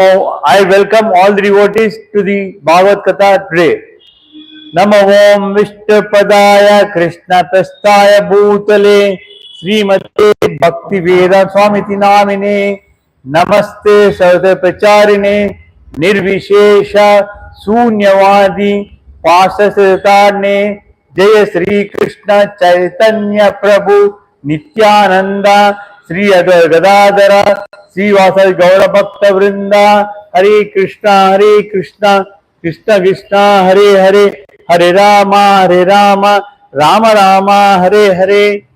I welcome all the devotees to the Bhagavath Katha today. Namo Om Vishnu Padaya Krishna Prasthaya Bhutale Srimate Bhakti Vedanta Swamiti Namine Namaste Sarvata Pracharine Nirvishesha Sunyavadi Pasasatane Jaya Sri Krishna Chaitanya Prabhu Nityananda Sri Advaita Gadadhara Sri Vasari Gaura Bhakta Vrinda Hare Krishna Krishna Krishna Hare Hare Hare Rama Rama Rama Hare Hare.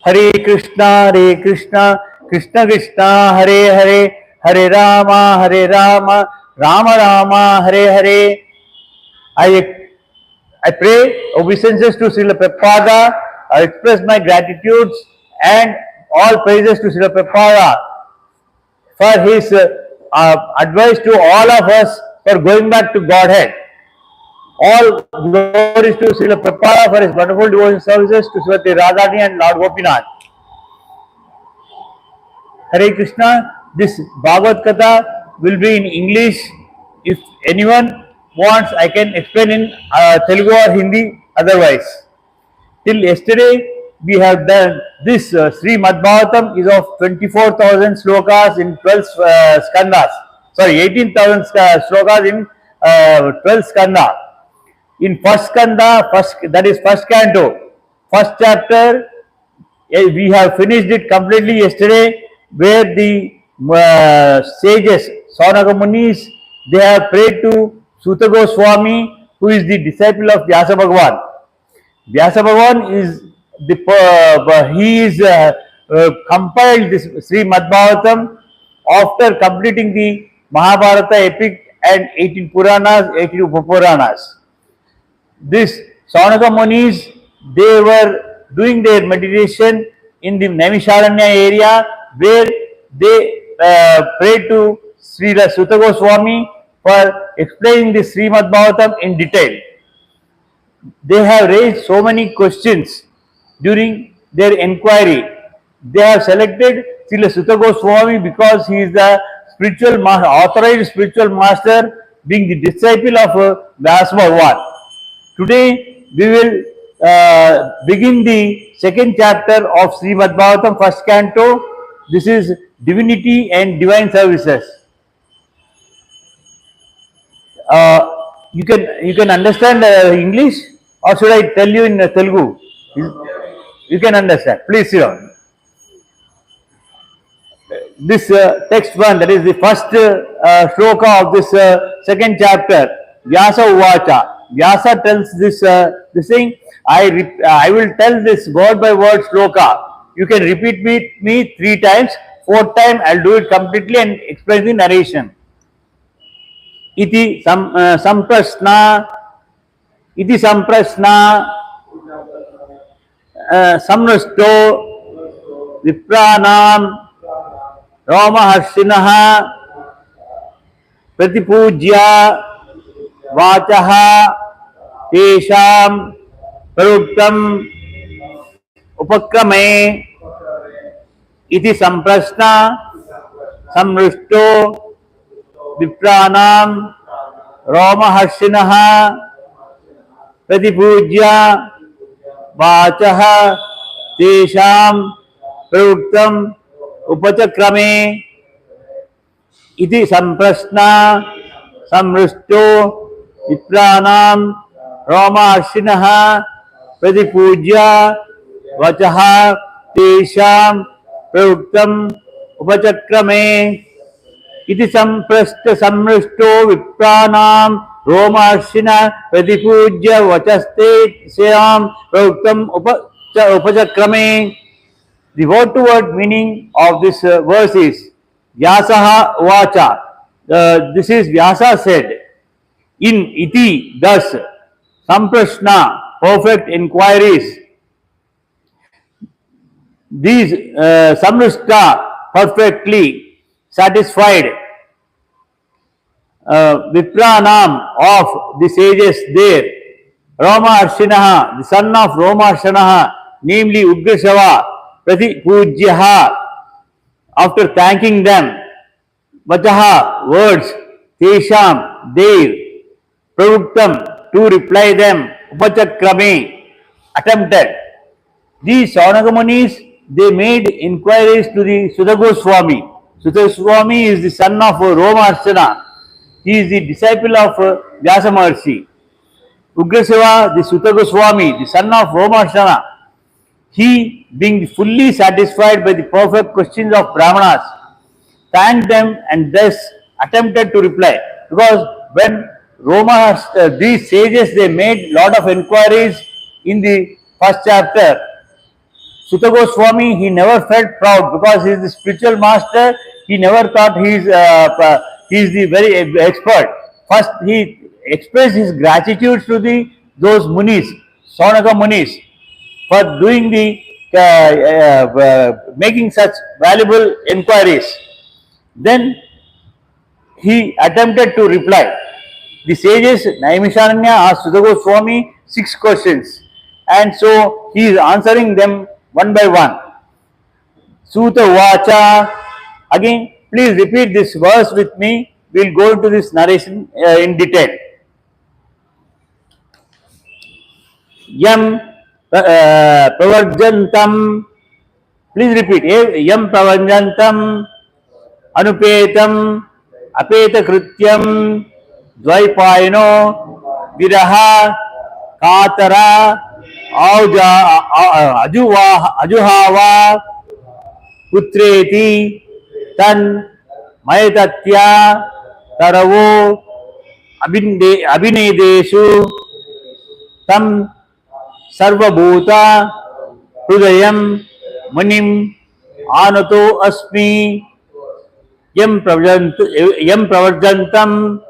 Hare Krishna Krishna Krishna Hare Hare Hare Rama Rama Rama Hare Hare. I pray obeisances to Srila Prabhupada. I express my gratitudes and all praises to Srila Prabhupada for his advice to all of us for going back to Godhead. All glories to Srila Prabhupada for his wonderful devotional services to Srimati Radharani and Lord Gopinath. Hare Krishna, this Bhagavad Katha will be in English. If anyone wants, I can explain in Telugu or Hindi otherwise. Till yesterday, we have done this Sri Bhagavatam is of 24,000 slokas in 12 skandhas. Sorry, 18,000 slokas in 12 skandha. In first skandha, that is first canto, first chapter, we have finished it completely yesterday, where the sages, Saunaka Munis, they have prayed to Suta Goswami, who is the disciple of Vyasa Bhagavan. Vyasa Bhagavan is compiled this Sri Bhagavatam after completing the Mahabharata epic and 18 Puranas, 18 Upapuranas. This Saunaka Munis, they were doing their meditation in the Naimisharanya area, where they prayed to Sri Suta Goswami for explaining the Srimad Bhagavatam in detail. They have raised so many questions during their inquiry. They have selected Srila Suta Goswami because he is the spiritual master, authorized spiritual master, being the disciple of Vyasa Bhagavan. Today we will begin the second chapter of Srimad Bhagavatam, first canto. This is Divinity and Divine Services. You can understand English, or should I tell you in Telugu? You can understand. Please sit down. This text one, that is the first shloka of this second chapter, Vyasa Uvacha. Vyasa tells this thing. I will tell this word by word shloka. You can repeat me 3 times. 4th time I will do it completely and explain the narration. Iti samprasna samrusto vipranam romaharshinaha pratipujya vachaha tesham praruktam upakrame iti samprasna samrusto Vipranam Romaharshinaha Pratipujya Vachaha Tesham Prayuktam Upachakrame Iti Samprasna Samrusto Vipranam Romaharshinaha Pratipujya Vachaha Tesham Prayuktam Upachakrame Iti samprasta samrusto vipranam romarshina pratipujya vachaste seyam prayuktam upachakrame. The word-to-word meaning of this verse is Vyasaha Vacha. This is Vyasa said. In iti, thus, samprashna, perfect inquiries. These samrusta, perfectly satisfied. Vipranam, of the sages there. Roma Arshinaha, the son of Roma Arshanaha, namely Ugrasava, Pratipujyaha, after thanking them, Vachaha, words, Tesham, their, Pravuktam, to reply them, Upachakrame, attempted. These Saunaka they made inquiries to the Sudha Goswami. Sudha Goswami is the son of Roma Archana. He is the disciple of Vyasa Maharshi. Ugraseva, the Sudha Goswami, the son of Roma Archana, he, being fully satisfied by the perfect questions of Brahmanas, thanked them and thus attempted to reply. Because when these sages, they made lot of inquiries in the first chapter, Sutta Goswami, he never felt proud because he is the spiritual master. He never thought he is the very expert. First, he expressed his gratitude to those munis, Saunaka munis, for doing making such valuable inquiries. Then he attempted to reply. The sages, Naimisharanya, asked Sutta Goswami 6 questions, and so he is answering them one by one. Suta Vacha. Again, please repeat this verse with me. We will go into this narration in detail. Yam Pravarjantam. Please repeat. Yam Pravarjantam Anupetam Apeta Krityam Dvaipayano Viraha Katara Ajuhava Putreti Tan Mayatatya Taravo Abhinedeshu Tam Sarvabhuta Hudayam Munim Anato Asmi Yam Pravarjantam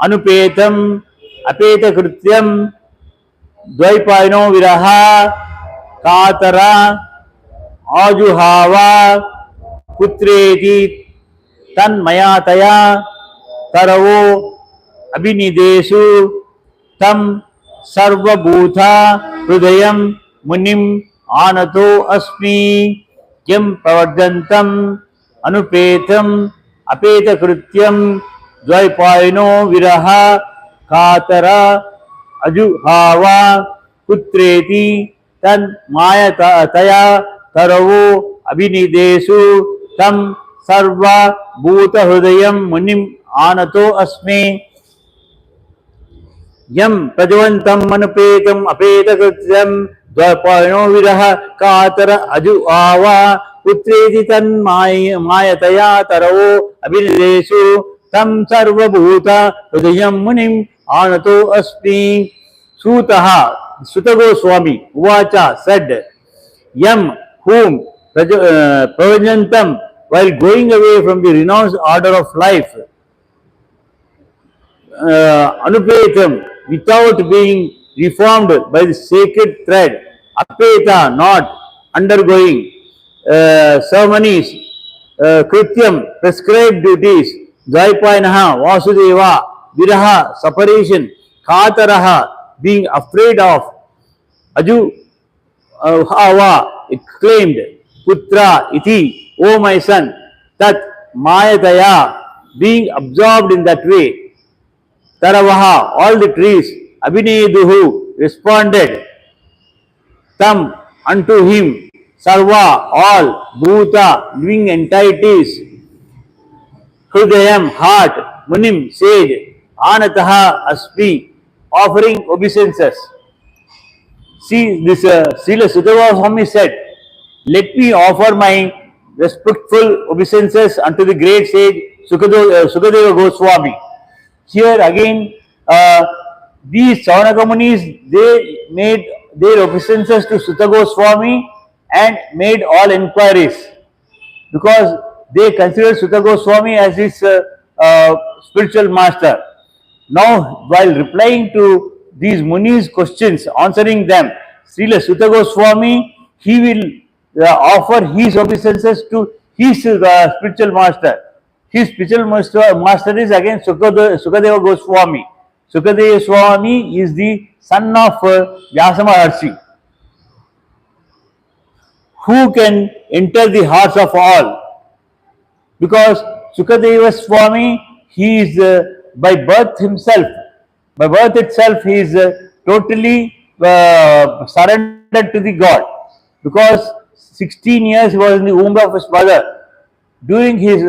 Anupetam Apeta Krityam Dvaipayano Viraha Katara Ajuhava Putreti Tan Mayataya Taravo Abhinideshu Tam Sarvabhuta Hrudayam Munim Anato Asmi Yam Pravarjantam Anupetam Apeta Krityam Dvaipayano Viraha Katara Ajuhava Putreti Tan Mayataya Taravo Abhinideshu Tam Sarva Bhuta Hrudayam Munim Anato Asmi Yam Prajavantam Manupetam Apeta Krityam Dvaipayano Viraha Katara Ajuhava Putreti Tan Mayataya Taravo Abhinideshu Tam Sarva Bhuta Hrudayam Munim Anato Asmi. Sutaha, Sutta Goswami, Uvacha said, Yam, whom Pravajantam, while going away from the renounced order of life, Anupetam, without being reformed by the sacred thread, Apeta, not undergoing ceremonies, Krityam, prescribed duties, Dvaipayanaha, Vasudeva, Viraha, separation, Kataraha, being afraid of, Hava, exclaimed, Putra, Iti, O my son, Tat, Mayataya, being absorbed in that way, Taravaha, all the trees, Abhineduhu, responded, Tam, unto him, Sarva, all, Bhuta, living entities, Hrudayam, heart, Munim, sage, Anataha, Aspi, offering obeisances. See, this Srila Sutta Goswami said, let me offer my respectful obeisances unto the great sage Sukadeva Goswami. Here again, these Saunaka Munis, they made their obeisances to Sutta Goswami and made all inquiries because they considered Sutta Goswami as his spiritual master. Now, while replying to these Munis' questions, answering them, Srila Sutta Goswami, he will offer his obeisances to his spiritual master. His spiritual master is again Sukadeva Goswami. Sukadeva Goswami is the son of Vyasa Maharshi. who can enter the hearts of all. Because Sukadeva Swami, he is by birth himself, by birth itself, he is totally surrendered to the God. Because 16 years he was in the womb of his mother. During his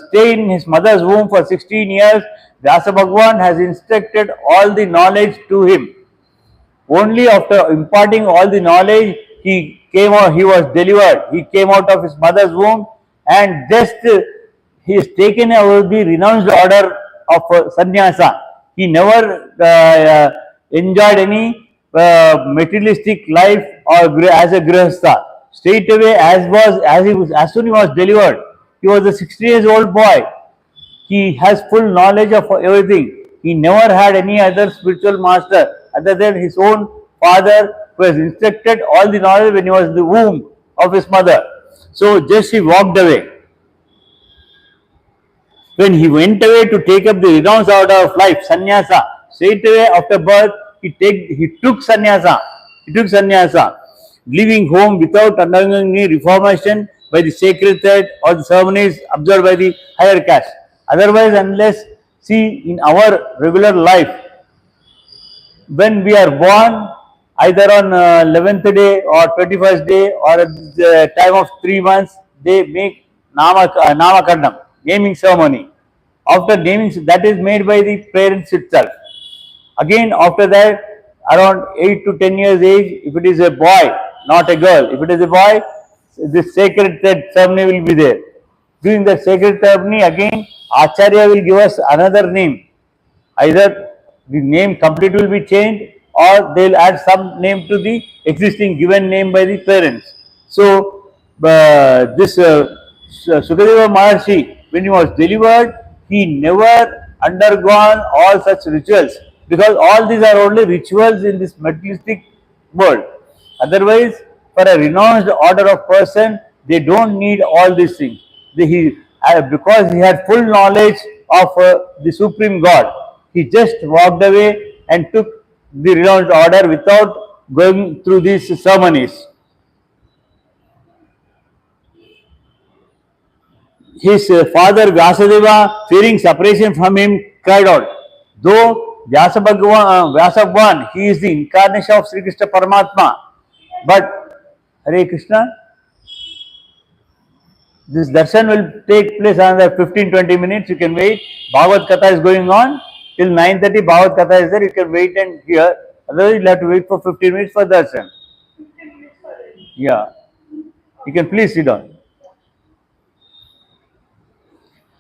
stay in his mother's womb for 16 years, Vyasa Bhagwan has instructed all the knowledge to him. Only after imparting all the knowledge, he came out, he was delivered. He came out of his mother's womb, and just he is taken out the renounced order of sannyasa. He never enjoyed any materialistic life or as a grihastha. Straight away, as soon he was delivered, he was a 60 years old boy. He has full knowledge of everything. He never had any other spiritual master other than his own father, who has instructed all the knowledge when he was in the womb of his mother. So just he walked away. When he went away to take up the renounced order of life, sannyasa, straight away after birth, he took sannyasa. He took sannyasa, leaving home without undergoing any reformation by the sacred thread or the ceremonies observed by the higher caste. Otherwise, unless, see, in our regular life, when we are born, either on 11th day or 21st day or at the time of 3 months, they make namakannam, naming ceremony. After naming, that is made by the parents itself. Again, after that, around 8 to 10 years age, if it is a boy, not a girl, if it is a boy, this sacred ceremony will be there. During the sacred ceremony, again, Acharya will give us another name. Either the name complete will be changed, or they will add some name to the existing given name by the parents. So, this Sukadeva Maharshi, when he was delivered, he never undergone all such rituals, because all these are only rituals in this materialistic world. Otherwise, for a renounced order of person, they don't need all these things. Because he had full knowledge of the Supreme God, he just walked away and took the renounced order without going through these ceremonies. His father Vyasadeva, fearing separation from him, cried out. Though Vyasa Bhagwan, he is the incarnation of Sri Krishna Paramatma. But Hare Krishna, this darshan will take place another 15-20 minutes. You can wait. Bhagavath Katha is going on till 9:30. Bhagavath Katha is there. You can wait and hear. Otherwise, you'll have to wait for 15 minutes for darshan. Yeah. You can please sit down.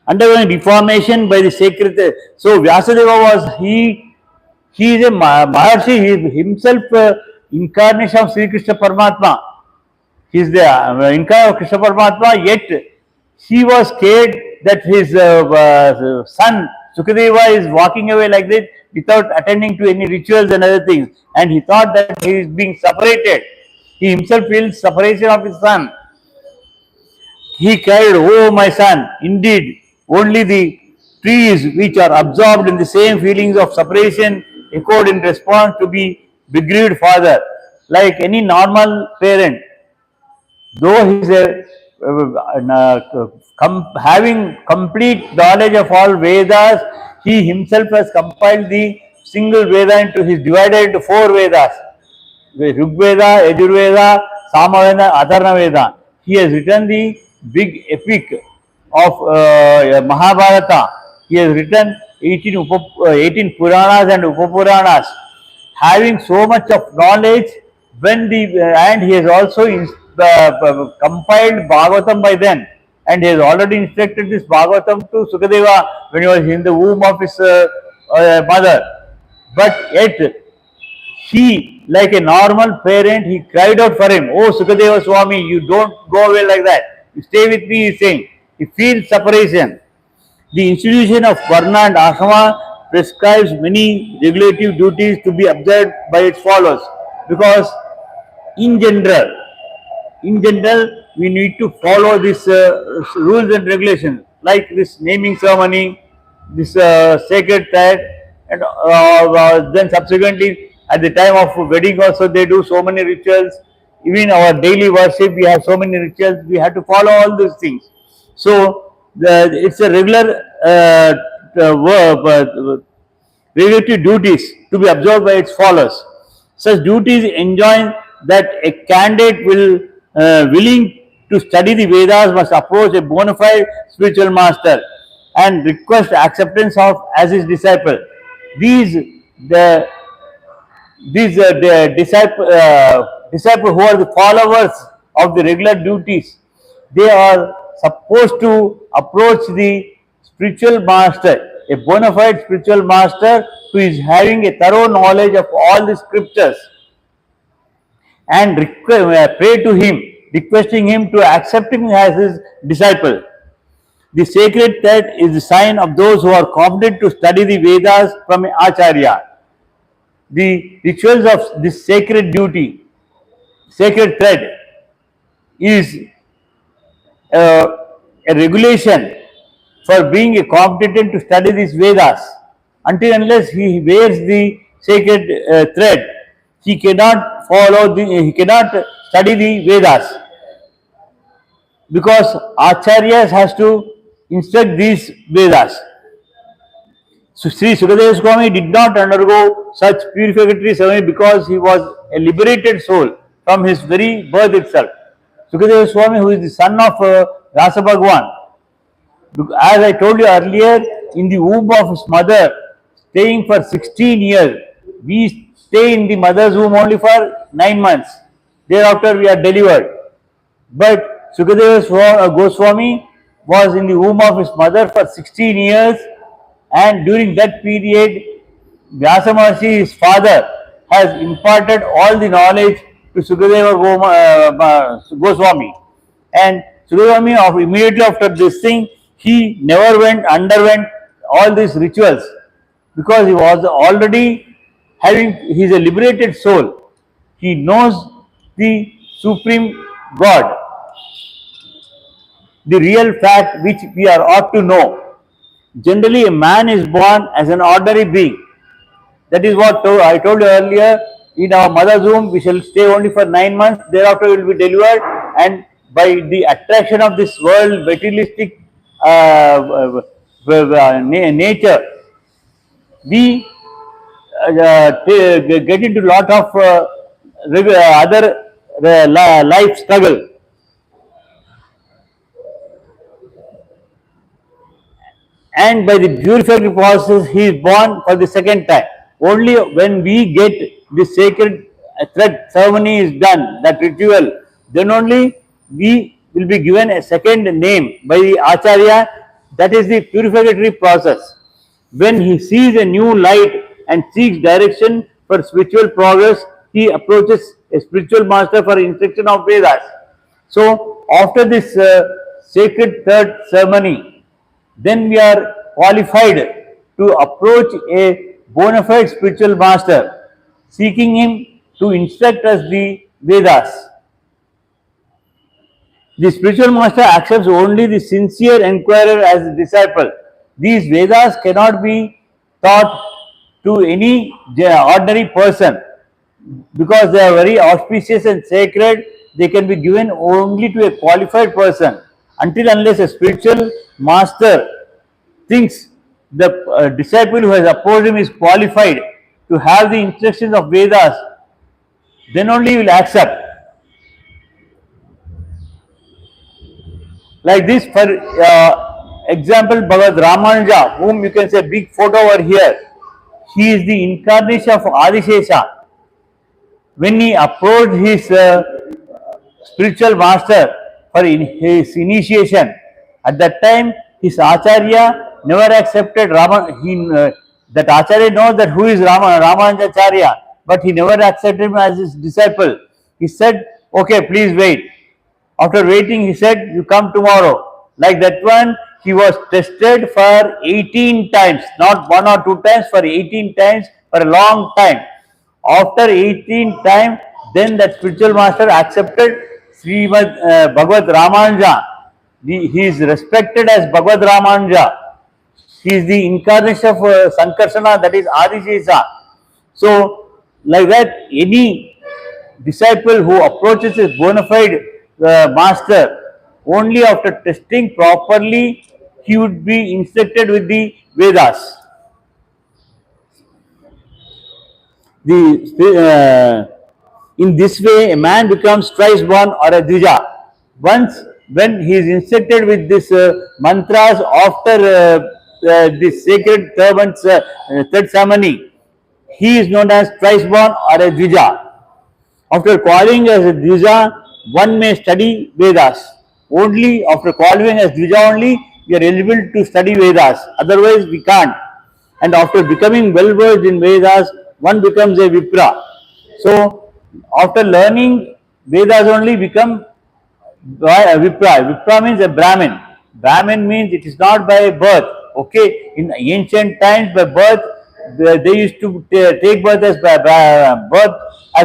Undergoing reformation by the sacred. So Vyasadeva was he is a Maharshi. He is himself incarnation of Sri Krishna Paramatma. He is the incarnation of Krishna Paramatma. Yet he was scared that his son Sukadeva is walking away like this without attending to any rituals and other things, and he thought that he is being separated. He himself feels separation of his son. He cried, "Oh my son, indeed, only the trees which are absorbed in the same feelings of separation echoed in response to be bereaved father." Like any normal parent, though he is having complete knowledge of all Vedas, he himself has compiled the single Veda into his divided into 4 Vedas: Rig Veda, Yajurveda, Samaveda, Atharva Veda. He has written the big epic of Mahabharata. He has written 18 Puranas and Upapuranas. Having so much of knowledge, and he has also compiled Bhagavatam by then, and he has already instructed this Bhagavatam to Sukadeva when he was in the womb of his mother. But yet, he, like a normal parent, he cried out for him, "Oh Sukadeva Swami, you don't go away like that. You stay with me," he is saying. He feels separation. The institution of Varna and Ashrama prescribes many regulative duties to be observed by its followers, because in general, we need to follow these rules and regulations, like this naming ceremony, this sacred thread, and then subsequently at the time of wedding also they do so many rituals. even our daily worship, we have so many rituals, we have to follow all these things. So it's a regular relative duties to be observed by its followers. Such duties enjoin that a candidate willing to study the Vedas must approach a bona fide spiritual master and request acceptance of as his disciple. These the disciple who are the followers of the regular duties, they are supposed to approach the spiritual master, a bona fide spiritual master who is having a thorough knowledge of all the scriptures, and pray to him, requesting him to accept him as his disciple. The sacred thread is the sign of those who are competent to study the Vedas from Acharya. The rituals of this sacred duty, sacred thread, is a regulation for being a competent to study these Vedas. Until unless he wears the sacred thread, he cannot he cannot study the Vedas, because Acharyas has to instruct these Vedas. So Sri Sukadeva Swami did not undergo such purificatory ceremony because he was a liberated soul from his very birth itself. Sukadeva Swami, who is the son of Rasa Bhagwan, as I told you earlier, in the womb of his mother, staying for 16 years. We stay in the mother's womb only for 9 months. Thereafter we are delivered. But Sukadeva Goswami was in the womb of his mother for 16 years, and during that period, Vyasa Maharshi, his father, has imparted all the knowledge to Sukadeva Goswami. And Sukadeva, immediately after this thing, he never underwent all these rituals, because he was already he is a liberated soul. He knows the Supreme God, the real fact which we are ought to know. Generally, a man is born as an ordinary being. That is what I told you earlier. In our mother's womb, we shall stay only for 9 months. Thereafter, we will be delivered, and by the attraction of this world, materialistic nature, we get into a lot of other life struggle. And by the purificatory process, he is born for the second time. Only when we get the sacred thread ceremony is done, that ritual, then only we will be given a second name by the Acharya. That is the purificatory process. When he sees a new light and seeks direction for spiritual progress, he approaches a spiritual master for instruction of Vedas. So, after this sacred third ceremony, then we are qualified to approach a bona fide spiritual master, seeking him to instruct us the Vedas. The spiritual master accepts only the sincere inquirer as a disciple. These Vedas cannot be taught to any ordinary person, because they are very auspicious and sacred. They can be given only to a qualified person. Until unless a spiritual master thinks the disciple who has approached him is qualified to have the instructions of Vedas, then only he will accept. Like this, for example, Bhagavath Ramanuja, whom you can say big photo over here, he is the incarnation of Adishesha. When he approached his spiritual master for his initiation, at that time his Acharya never accepted that Acharya knows that who is Ramanujacharya, but he never accepted him as his disciple. He said, okay, please wait. After waiting, he said, you come tomorrow. Like that one, he was tested for 18 times, not 1 or 2 times, for 18 times, for a long time. After 18 times, then that spiritual master accepted Bhagavath Ramanuja. He is respected as Bhagavath Ramanuja. He is the incarnation of Sankarsana, that is Adishesha. So, like that, any disciple who approaches his bona fide master only after testing properly, he would be instructed with the Vedas. In this way, a man becomes thrice born or a dvija. Once, when he is instructed with this mantras after this sacred third ceremony, he is known as thrice born or a dvija. After qualifying as a dvija, one may study Vedas. Only after qualifying as dvija only, we are eligible to study Vedas. Otherwise, we can't. And after becoming well versed in Vedas, one becomes a Vipra. So, after learning Vedas only become Vipra. Vipra means a Brahmin. Brahmin means it is not by birth. Okay, in ancient times by birth they used to take birth as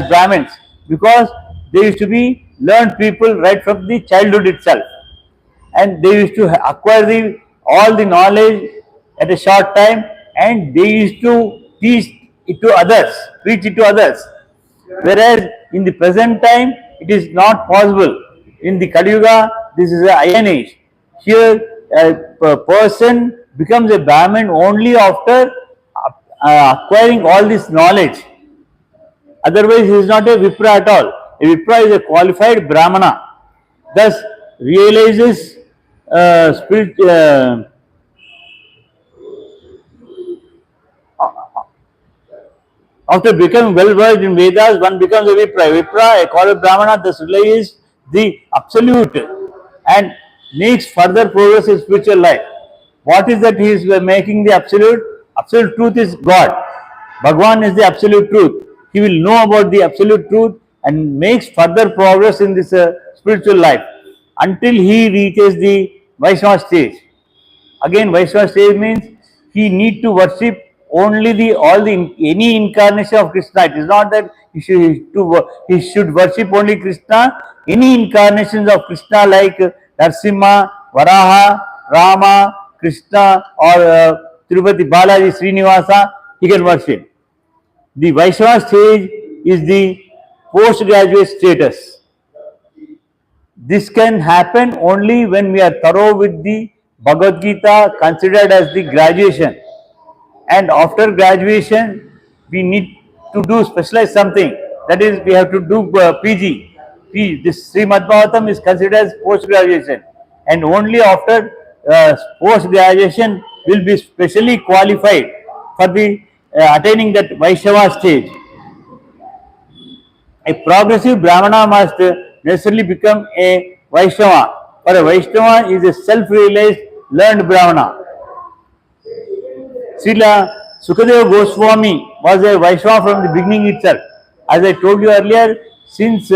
Brahmins because they used to be learned people right from the childhood itself, and they used to acquire all the knowledge at a short time, and they used to teach it to others, preach it to others. Whereas in the present time, it is not possible. In the Kali Yuga, this is an iron age. Here, a person becomes a Brahmin only after acquiring all this knowledge. Otherwise, he is not a Vipra at all. A Vipra is a qualified Brahmana. Thus, realizes spirit. After becoming well versed in Vedas, one becomes a Vipra. Vipra, a qualified Brahmana, thus realizes the absolute and makes further progress in spiritual life. What is that he is making the absolute? Absolute truth is God. Bhagwan is the absolute truth. He will know about the absolute truth and makes further progress in this spiritual life until he reaches the Vaishnava stage. Again, Vaishnava stage means he need to worship only any incarnation of Krishna. It is not that he should worship only Krishna. Any incarnations of Krishna like Narsimha, Varaha, Rama, Krishna, or Tirupati Balaji, Srinivasa, he can worship. The Vaishnava stage is the postgraduate status. This can happen only when we are thorough with the Bhagavad Gita, considered as the graduation. And after graduation, we need to do specialized something. That is, we have to do PG. This Srimad Bhagavatam is considered as post-graduation. And only after post-graduation will be specially qualified for the attaining that Vaishnava stage. A progressive Brahmana must necessarily become a Vaishnava. For a Vaishnava is a self-realized, learned Brahmana. Srila Sukadeva Goswami was a Vaishnava from the beginning itself. As I told you earlier, since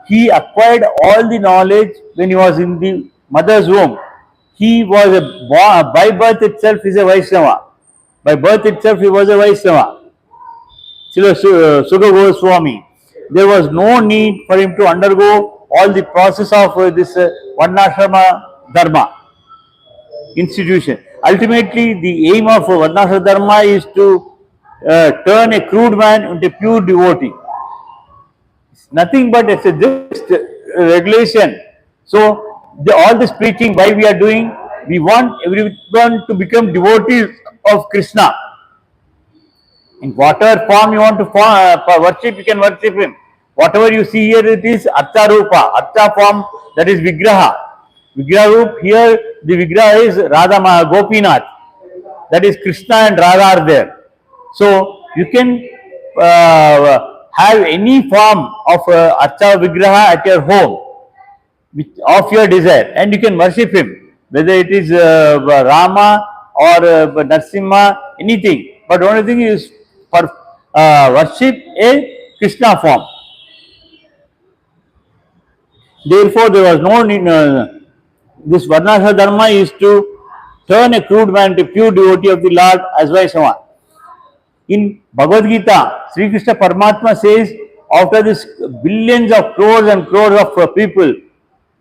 he acquired all the knowledge when he was in the mother's womb, he was by birth itself is a Vaishnava. By birth itself he was a Vaishnava. Srila Sukadeva Goswami. There was no need for him to undergo all the process of this Varnashrama Dharma institution. Ultimately, the aim of Varnashrama Dharma is to turn a crude man into a pure devotee. It's nothing but it's a just regulation. So, all this preaching, why we are doing, we want everyone to become devotees of Krishna. In whatever form you want to worship, you can worship him. Whatever you see here, it is Archa Rupa. Archa form, that is Vigraha. Vigraha Rup, here the Vigraha is Radha Gopinath. That is Krishna and Radha are there. So, you can have any form of Archa Vigraha at your home of your desire, and you can worship him. Whether it is Rama or Narsimha, anything. But only thing is for worship a Krishna form. Therefore, there was no need. This Varnashrama Dharma is to turn a crude man to pure devotee of the Lord as Vaishnava. In Bhagavad Gita, Sri Krishna Paramatma says, after this billions of crores and crores of people,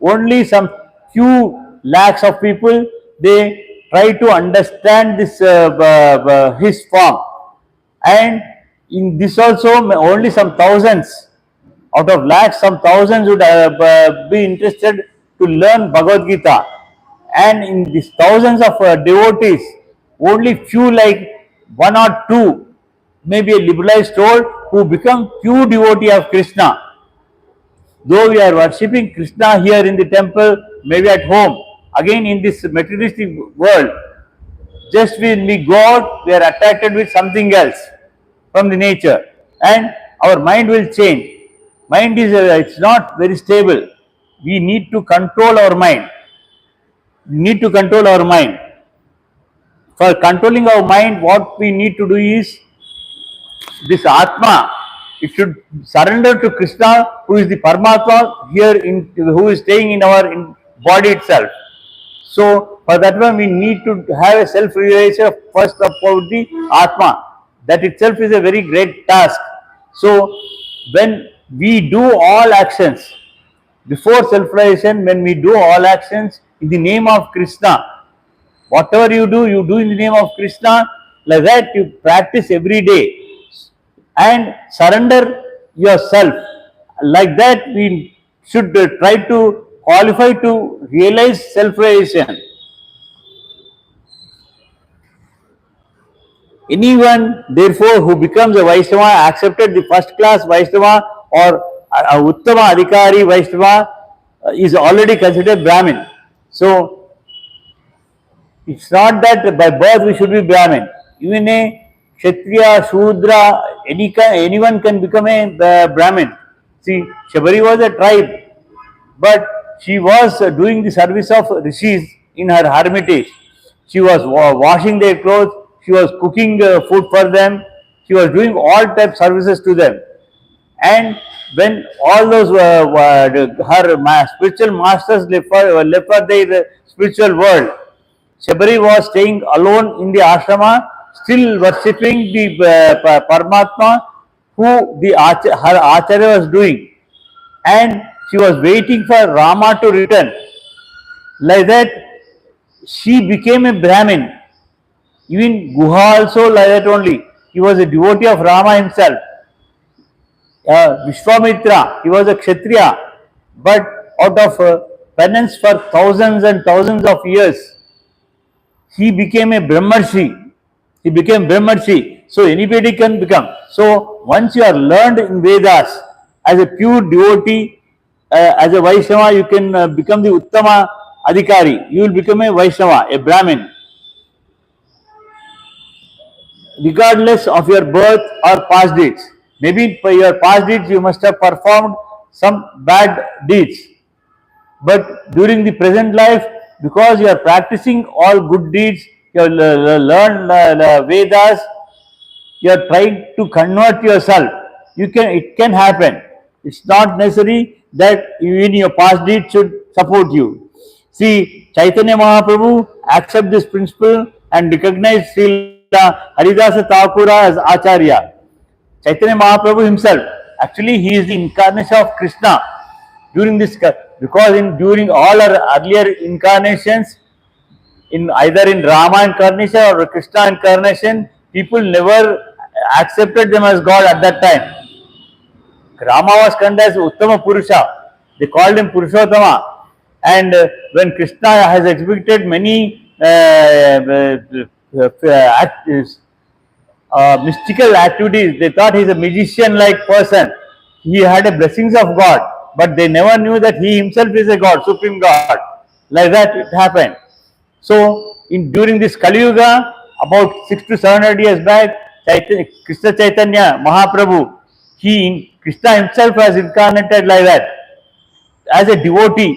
only some few lakhs of people, they try to understand this his form. And in this also, only some thousands Out of lakhs, some thousands would be interested to learn Bhagavad Gita. And in these thousands of devotees, only few, like one or two, maybe a liberalized soul, who become pure devotee of Krishna. Though we are worshipping Krishna here in the temple, maybe at home, again in this materialistic world, just when we go out, we are attracted with something else from the nature, and our mind will change. Mind is it's not very stable. We need to control our mind. We need to control our mind. For controlling our mind, what we need to do is this Atma. It should surrender to Krishna, who is the Paramatma here, who is staying in our body itself. So, for that one, we need to have a self-realization first about the Atma. That itself is a very great task. So, when we do all actions, before self-realization, when we do all actions in the name of Krishna, whatever you do in the name of Krishna, like that you practice every day and surrender yourself. Like that, we should try to qualify to realize self-realization. Anyone, therefore, who becomes a Vaishnava, accepted the first class Vaishnava or Uttama Adhikari Vaishnava, is already considered Brahmin. So, it's not that by birth we should be Brahmin. Even a Kshatriya, Shudra, anyone can become a Brahmin. See, Shabari was a tribe, but she was doing the service of rishis in her hermitage. She was washing their clothes, she was cooking food for them, she was doing all type services to them. And when all those her spiritual masters left for their spiritual world, Shabari was staying alone in the ashrama, still worshipping the Paramatma who her Acharya was doing. And she was waiting for Rama to return. Like that, she became a Brahmin. Even Guha also like that only. He was a devotee of Rama himself. Vishwamitra, he was a Kshatriya. But out of penance for thousands and thousands of years, he became a Brahmarshi. He became Brahmarshi. So anybody can become. So once you are learned in Vedas as a pure devotee, as a Vaishnava, you can become the Uttama Adhikari. You will become a Vaishnava, a Brahmin. Regardless of your birth or past deeds. Maybe for your past deeds you must have performed some bad deeds. But during the present life, because you are practicing all good deeds, you have learned Vedas, you are trying to convert yourself. It can happen. It's not necessary that even your past deeds should support you. See, Chaitanya Mahaprabhu accept this principle and recognize Srila Haridasa Thakura as Acharya. Chaitanya Mahaprabhu himself, actually he is the incarnation of Krishna during this, because during all our earlier incarnations, either in Rama incarnation or Krishna incarnation, people never accepted them as God at that time. Rama was considered as Uttama Purusha. They called him Purushottama. And when Krishna has exhibited many mystical activities, they thought he is a magician-like person. He had the blessings of God, but they never knew that he himself is a God, supreme God. Like that it happened. So, during this Kali Yuga, about 600 to 700 years back, Krishna Chaitanya Mahaprabhu, Krishna himself has incarnated like that as a devotee.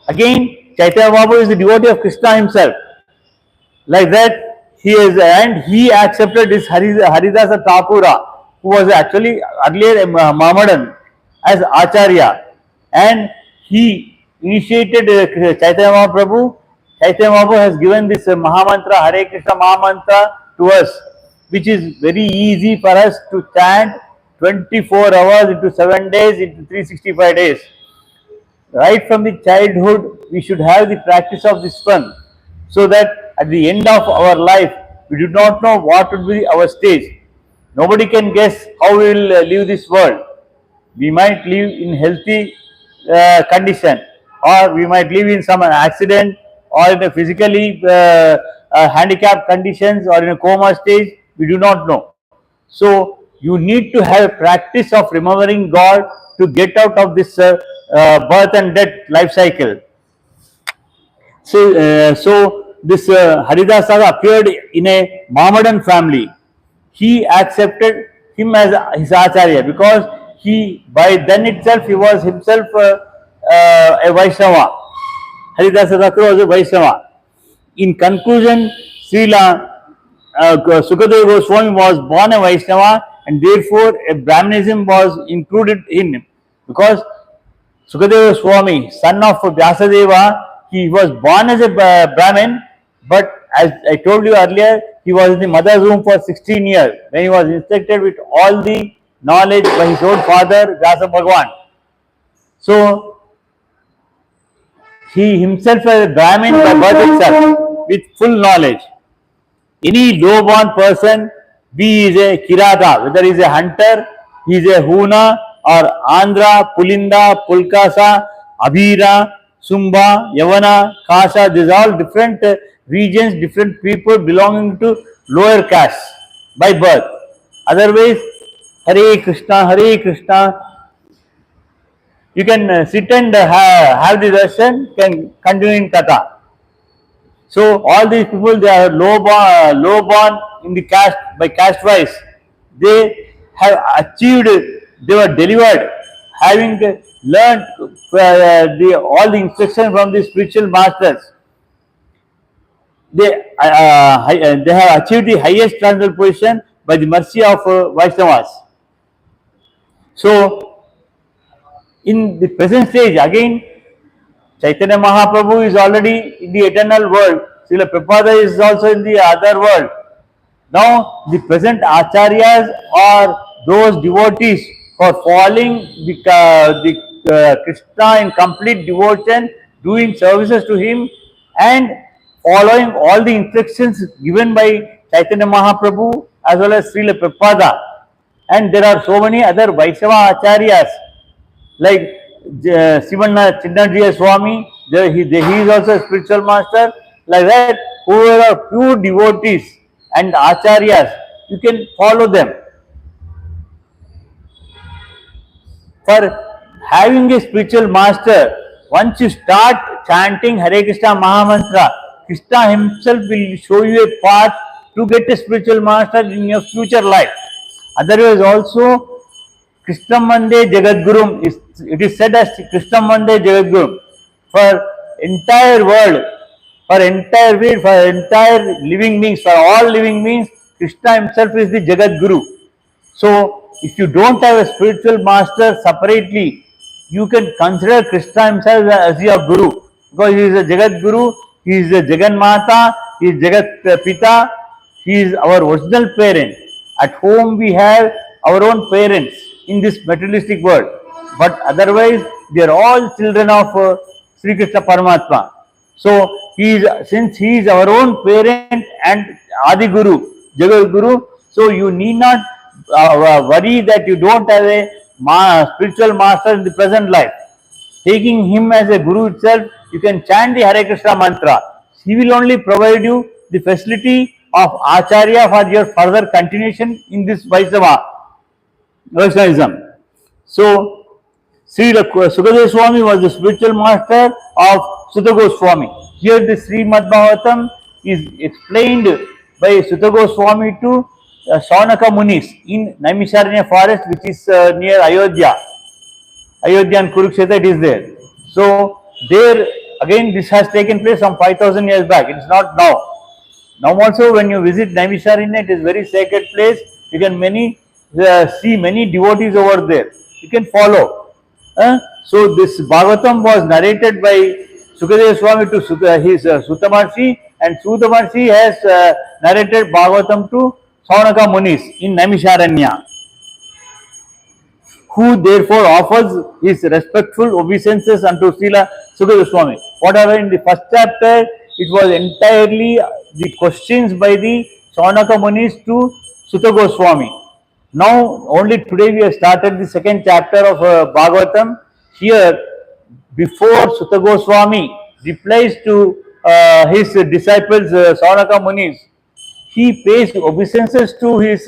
Again, Chaitanya Mahaprabhu is the devotee of Krishna himself. Like that, he accepted this Haridasa Thakura, who was actually earlier a Mohammedan, as Acharya, and he initiated Chaitanya Mahaprabhu. Chaitanya Mahaprabhu has given this Mahamantra, Hare Krishna Mahamantra to us, which is very easy for us to chant 24 hours into 7 days into 365 days. Right from the childhood, we should have the practice of this one, so that at the end of our life, we do not know what would be our stage. Nobody can guess how we will leave this world. We might live in healthy condition, or we might live in some accident, or in a physically handicapped conditions, or in a coma stage. We do not know. So you need to have a practice of remembering God to get out of this birth and death life cycle. So this Haridasa appeared in a Mohammedan family. He accepted him as his acharya because he, by then itself, he was himself a Vaishnava. Haridasa Thakur was a Vaishnava. In conclusion, Srila Sukadeva Goswami was born a Vaishnava, and therefore a Brahmanism was included in him, because Sukadeva Swami, son of Vyasadeva, he was born as a Brahmin, but as I told you earlier, he was in the mother's womb for 16 years when he was instructed with all the knowledge by his own father, Vyasa Bhagwan. So he himself was a Brahmin by birth itself, with full knowledge. Any low-born person, be he is a Kirata, whether he is a hunter, he is a Huna, or Andhra, Pulinda, Pulkasa, Abhira, Sumba, Yavana, Kasa, these are all different regions, different people belonging to lower caste by birth. Otherwise, Hare Krishna, Hare Krishna, you can sit and have the darshan, can continue in Katha. So all these people, they are low born in the caste, by caste wise. They have achieved, they were delivered, having learned all the instruction from the spiritual masters. They have achieved the highest transcendental position by the mercy of Vaishnavas. So in the present stage, again, Chaitanya Mahaprabhu is already in the eternal world. Srila Prabhupada is also in the other world. Now, the present acharyas are those devotees who are following the Krishna in complete devotion, doing services to him, and following all the instructions given by Chaitanya Mahaprabhu as well as Srila Prabhupada. And there are so many other Vaishnava acharyas like Sivanna Chinnadriya Swami, he is also a spiritual master. Like that, whoever are pure devotees and acharyas, you can follow them. For having a spiritual master, once you start chanting Hare Krishna Mahamantra, Krishna himself will show you a path to get a spiritual master in your future life. Otherwise also, Krishna Mande Jagadgurum, it is said as Krishna Mande Jagadgurum. For entire world, for entire living beings, for all living beings, Krishna himself is the Jagadguru. So, if you don't have a spiritual master separately, you can consider Krishna himself as your Guru, because he is a Jagadguru, he is a Jaganmata, he is Jagat Pita, he is our original parent. At home we have our own parents in this materialistic world, but otherwise they are all children of Sri Krishna Paramatma. So since he is our own parent and Adi Guru, Jagat Guru, so you need not worry that you don't have a spiritual master in the present life. Taking him as a Guru itself, you can chant the Hare Krishna mantra. He will only provide you the facility of Acharya for your further continuation in this Vaishnavism. So, Sri Sukadeva Swami was the spiritual master of Sutta Goswami. Here the Srimad Bhagavatam is explained by Sutta Goswami to Saunaka Munis in Naimisharanya forest, which is near Ayodhya. Ayodhya and Kurukshetra, it is there. So, there again this has taken place some 5,000 years back. It is not now. Now also when you visit Naimisharanya, it is very sacred place. You can see many devotees over there. You can follow. So this Bhagavatam was narrated by Sukadeva Swami to his Sutta Maharshi, and Sutta Maharshi has narrated Bhagavatam to Saunaka Munis in Naimisharanya, who therefore offers his respectful obeisances unto Srila Sukadeva Swami. Whatever in the first chapter, it was entirely the questions by the Saunaka Munis to Sutta Goswami. Now, only today we have started the second chapter of Bhagavatam. Here, before Sutta Goswami replies to his disciples, Saunaka Munis, he pays obeisances to his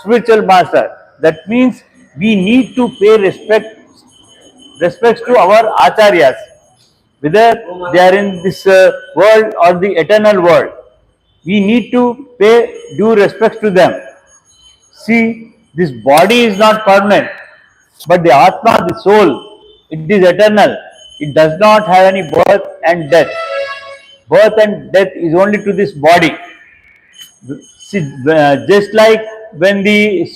spiritual master. That means we need to pay respects to our acharyas, whether they are in this world or the eternal world. We need to pay due respects to them. See, this body is not permanent, but the Atma, the soul, it is eternal. It does not have any birth and death. Birth and death is only to this body. See, just like when the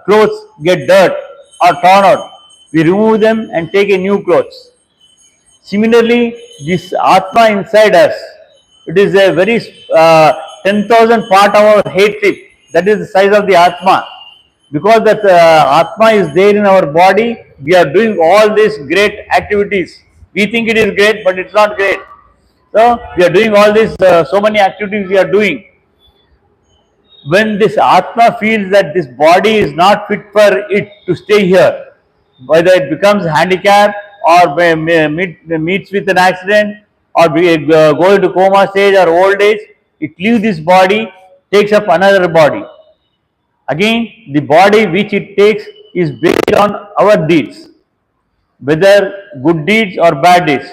clothes get dirt or torn out, we remove them and take a new clothes. Similarly, this Atma inside us, it is a very 10,000 part of our hatred. That is the size of the Atma. Because that Atma is there in our body, we are doing all these great activities. We think it is great, but it's not great. So, we are doing all these, so many activities we are doing. When this Atma feels that this body is not fit for it to stay here, whether it becomes handicapped or meets with an accident or go into coma stage or old age, it leaves this body, takes up another body. Again, the body which it takes is based on our deeds, whether good deeds or bad deeds.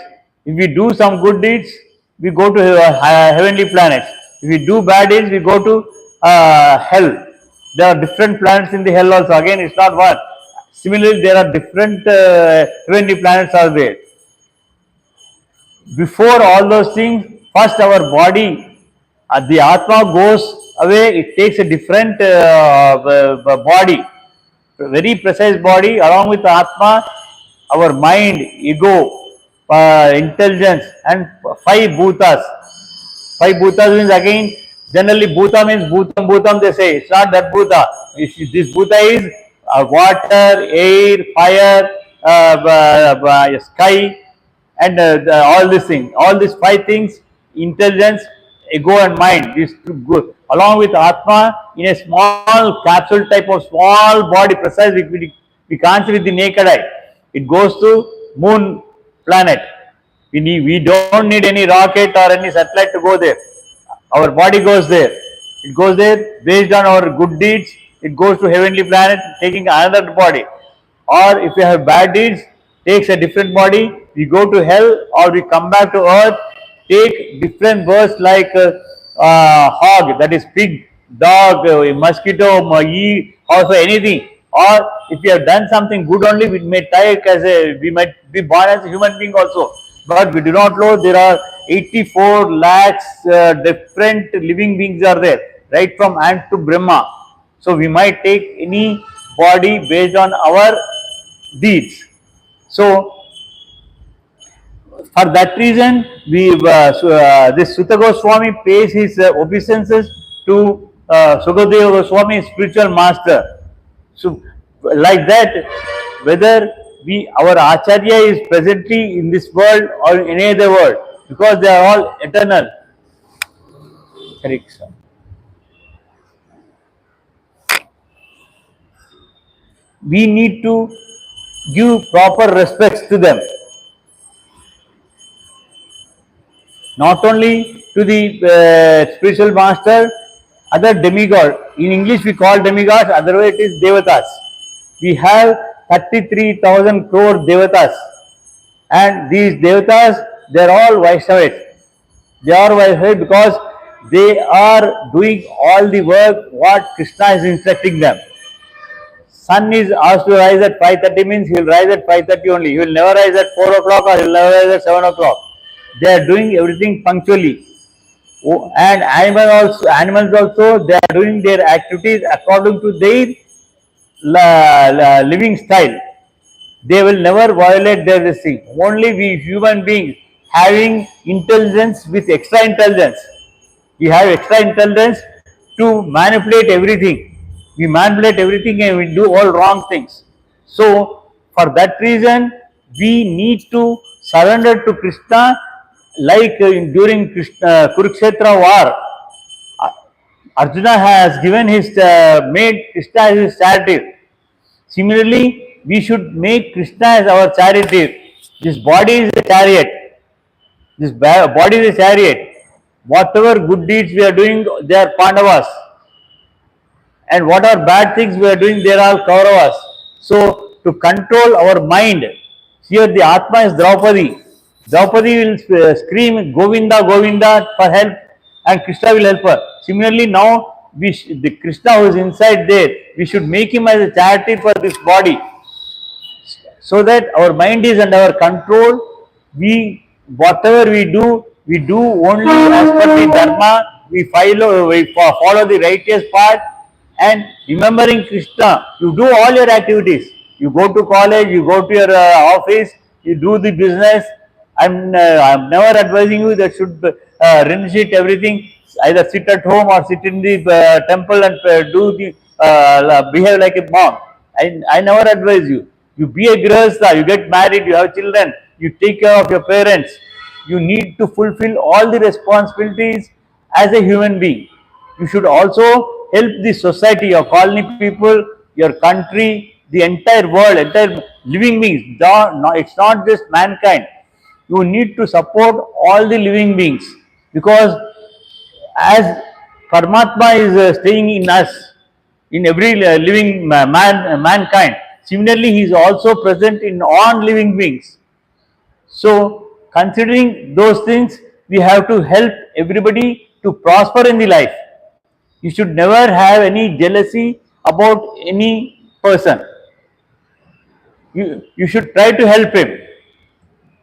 If we do some good deeds, we go to heavenly planets. If we do bad deeds, we go to hell. There are different planets in the hell also. Again, it's not one. Similarly, there are different heavenly planets are there. Before all those things, first our body, the Atma goes away, it takes a different body, very precise body. Along with Atma, our mind, ego, intelligence, and five bhutas. Five bhutas means, again, generally bhuta means bhutam bhutam, they say. It's not that bhuta. This bhuta is water, air, fire, sky, and all these things. All these five things, intelligence, ego and mind, these two go along with Atma in a small capsule type of small body, precise, we can't see with the naked eye. It goes to moon planet. We don't need any rocket or any satellite to go there. Our body goes there. It goes there based on our good deeds. It goes to heavenly planet, taking another body. Or if we have bad deeds, takes a different body. We go to hell or we come back to earth, take different births like hog, that is pig, dog, mosquito, also anything. Or if we have done something good only, we may we might be born as a human being also. But we do not know there are 84 lakhs different living beings are there, right from ant to Brahma. So we might take any body based on our deeds. So for that reason, this Sutta Goswami pays his obeisances to Sukadeva Goswami, spiritual master. So, like that, whether our Acharya is presently in this world or in any other world, because they are all eternal. Correct, sir. We need to give proper respects to them. Not only to the spiritual master, other demigod. In English we call demigods, otherwise it is devatas. We have 33,000 crore devatas, and these devatas, they are all Vaishnavas. They are Vaishnavas because they are doing all the work what Krishna is instructing them. Sun is asked to rise at 5:30 means he will rise at 5:30 only. He will never rise at 4 o'clock or he will never rise at 7 o'clock. They are doing everything punctually. And animals also, they are doing their activities according to their living style. They will never violate their thing. Only we human beings having intelligence with extra intelligence. We have extra intelligence to manipulate everything. We manipulate everything and we do all wrong things. So for that reason, we need to surrender to Krishna, like during Kurukshetra war. Arjuna has given his made Krishna as his charioteer. Similarly, we should make Krishna as our charioteer. This body is a chariot. This body is a chariot. Whatever good deeds we are doing, they are Pandavas. And what are bad things we are doing, they are all Kauravas. So, to control our mind, here the Atma is Draupadi. Draupadi will scream Govinda, Govinda for help, and Krishna will help her. Similarly, now the Krishna who is inside there, we should make him as a charity for this body, so that our mind is under our control. We whatever we do only as per the dharma. We follow the righteous path, and remembering Krishna. You do all your activities. You go to college, you go to your office, you do the business. I'm never advising you that should renunciate everything. Either sit at home or sit in the temple and behave like a monk. I never advise you. You be a grihastha, you get married, you have children, you take care of your parents. You need to fulfill all the responsibilities as a human being. You should also help the society, your colony people, your country, the entire world, entire living beings. It's not just mankind. You need to support all the living beings, because as Paramatma is staying in us, in every living mankind. Similarly, he is also present in all living beings. So, considering those things, we have to help everybody to prosper in the life. You should never have any jealousy about any person. You should try to help him.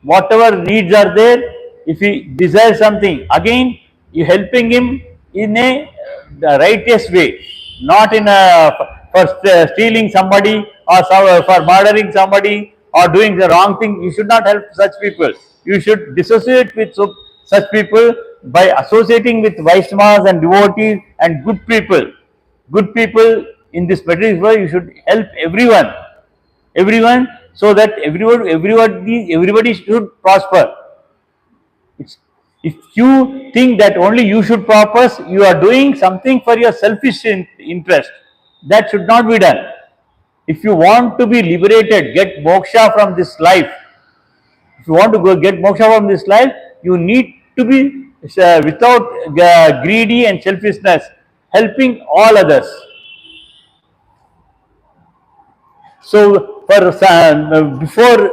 Whatever needs are there, if he desires something, again you helping him in a the righteous way, not in a for stealing somebody or for murdering somebody or doing the wrong thing. You should not help such people. You should dissociate with such people by associating with Vaishnavas and devotees and good people. Good people in this material world, you should help everyone, so that everybody should prosper. If you think that only you should prosper, you are doing something for your selfish interest. That should not be done. If you want to be liberated, get moksha from this life, if you want to go get moksha from this life, you need to be without greedy and selfishness, helping all others. So, before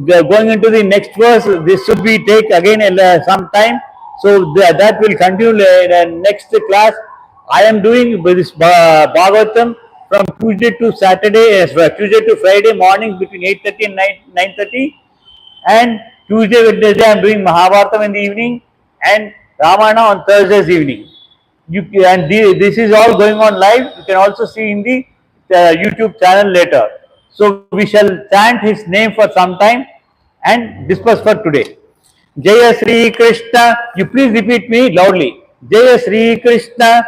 going into the next verse, this should be take again some time. So that will continue in the next class. I am doing this Bhagavatam from Tuesday to Saturday, Tuesday to Friday morning between 8:30 and 9:30, and Tuesday, Wednesday I am doing Mahabharatam in the evening and Ramayana on Thursdays evening. This is all going on live. You can also see in the YouTube channel later. So we shall chant his name for some time and disperse for today. Jaya Sri Krishna. You please repeat me loudly. Jaya Sri Krishna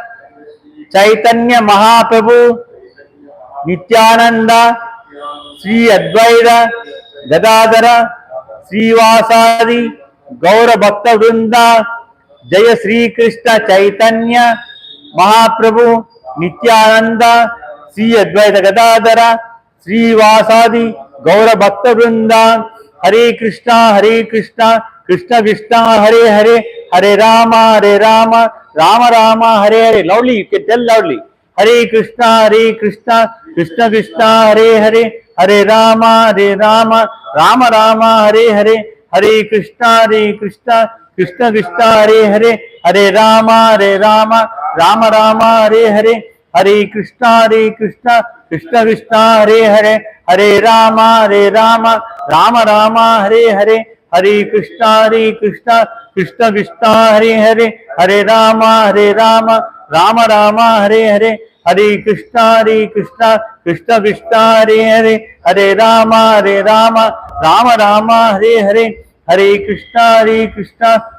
Chaitanya Mahaprabhu Nityananda Sri Advaita Gadadhara Srivasadi Gaura Bhakta Vrinda. Jaya Sri Krishna Chaitanya Mahaprabhu Nityananda Sri Advaita Gadadhara Srivasadi Gaura Bhakta Vrinda. Hare Krishna, Krishna Krishna, Hare Hare, Hare Rama, Rama Rama, Hare Hare. Loudly, you can tell loudly. Hare Krishna, Krishna Krishna, Hare Hare, Hare Rama, Rama Rama, Hare Hare. Hare Krishna, Krishna Krishna, Hare Hare, Hare Rama, Rama Rama, Hare Hare. Hare Krishna, Krishna Krishna, Hare Hare, Hare Rama, Rama Rama, Hare Hare. Hare Krishna, Krishna Krishna, Hare Hare, Hare Rama, Rama Rama, Hare Hare. Hare Krishna, Krishna Krishna, Hare Hare, Hare Rama, Rama Rama, Hare Hare. Hare Krishna,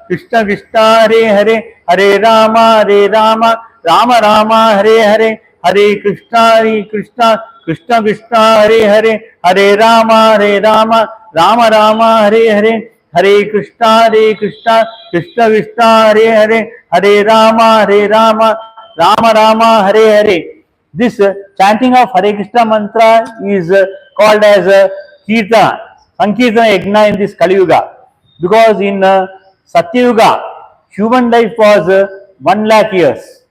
Krishna Krishna, Hare Hare, Hare Rama, Rama Rama, Hare Hare. Hare Krishna, Krishna Krishna, Hare Hare, Hare Rama, Rama Rama, Hare Hare. Hare Krishna, Krishna Krishna, Hare Hare, Hare Rama, Rama Rama Hare Hare. This chanting of Hare Krishna mantra is called as Kirtana, Sankirtana Yajna in this Kali Yuga. Because in Satya Yuga, human life was 1 lakh years.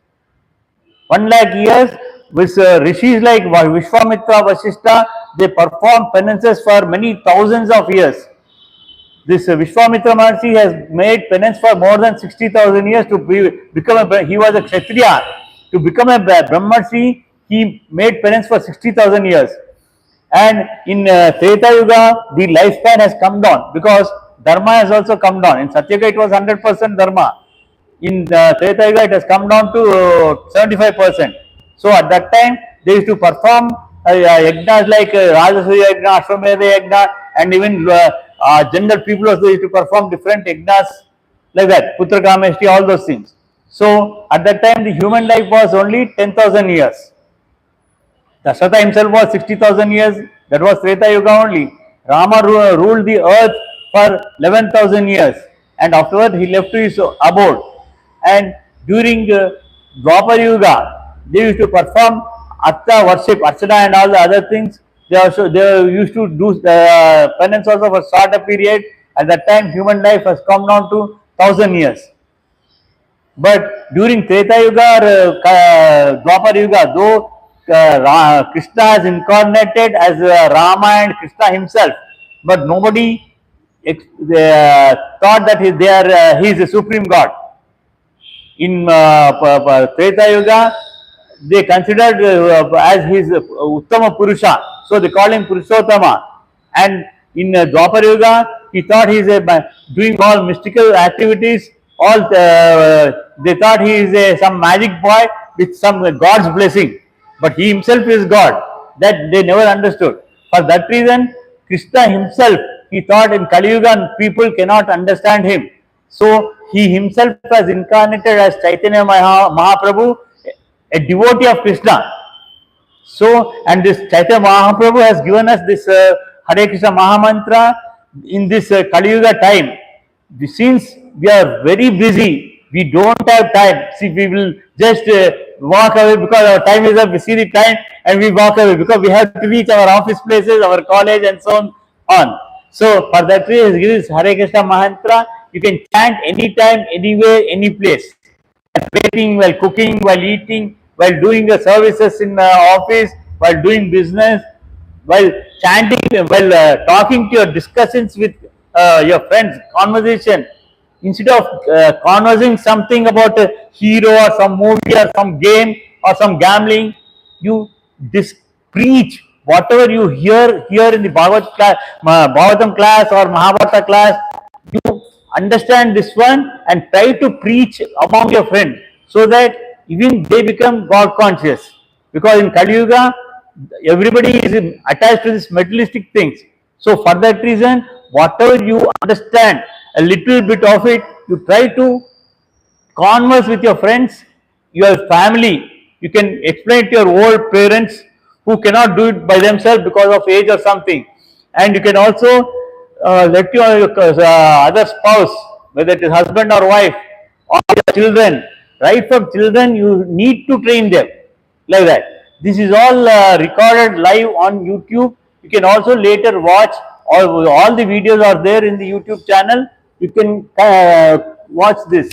1 lakh years with rishis like Vishwamitra, Vasishtha, they performed penances for many thousands of years. This Vishwamitra Maharshi has made penance for more than 60,000 years to become he was a Kshatriya. To become a Brahmarshi, he made penance for 60,000 years. And in Treta Yuga, the lifespan has come down because Dharma has also come down. In Satya Yuga, it was 100% Dharma. In Treta Yuga, it has come down to 75%. So at that time, they used to perform yajnas like Rajasuya Yajna, Ashwamedha Yajna, and even general people also used to perform different yajnas like that, Putra Kameshti, all those things. So at that time, the human life was only 10,000 years. Dasharatha himself was 60,000 years, that was Treta Yuga only. Rama ruled the earth for 11,000 years, and afterward he left to his abode. And during Dwapar Yuga, they used to perform Artha worship, Archana and all the other things. They used to do penance also for shorter period. At that time, human life has come down to 1,000 years. But during Treta Yuga or Dwapar Yuga, though Krishna is incarnated as Rama and Krishna himself, but nobody thought that he is a supreme God. In Treta Yuga, they considered as his Uttama Purusha, so they call him Purushottama. And in Dwapar Yuga, he thought he is doing all mystical activities. All they thought he is some magic boy with some God's blessing, but he himself is God. That they never understood. For that reason, Krishna himself, he thought in Kali Yuga people cannot understand him. So he himself has incarnated as Chaitanya Mahaprabhu, a devotee of Krishna. So, and this Chaitanya Mahaprabhu has given us this Hare Krishna Mahamantra in this Kali Yuga time. Since we are very busy, we don't have time. See, we will just walk away because our time is up. We see the time and we walk away because we have to reach our office places, our college, and so on. So, for that reason, he gives Hare Krishna Mahamantra. You can chant anytime, anywhere, any place. While waiting, while cooking, while eating, while doing the services in the office, while doing business, while chanting, while talking to your discussions with your friends, conversation. Instead of conversing something about a hero or some movie or some game or some gambling, you preach whatever you hear in the Bhagavatam class or Mahabharata class. You understand this one and try to preach among your friends so that even they become God conscious. Because in Kali Yuga, everybody is attached to these materialistic things. So for that reason, whatever you understand, a little bit of it, you try to converse with your friends, your family. You can explain to your old parents who cannot do it by themselves because of age or something. And you can also let your other spouse, whether it is husband or wife, or your children, right from children, you need to train them like that. This is all recorded live on YouTube. You can also later watch, all the videos are there in the YouTube channel. You can watch this.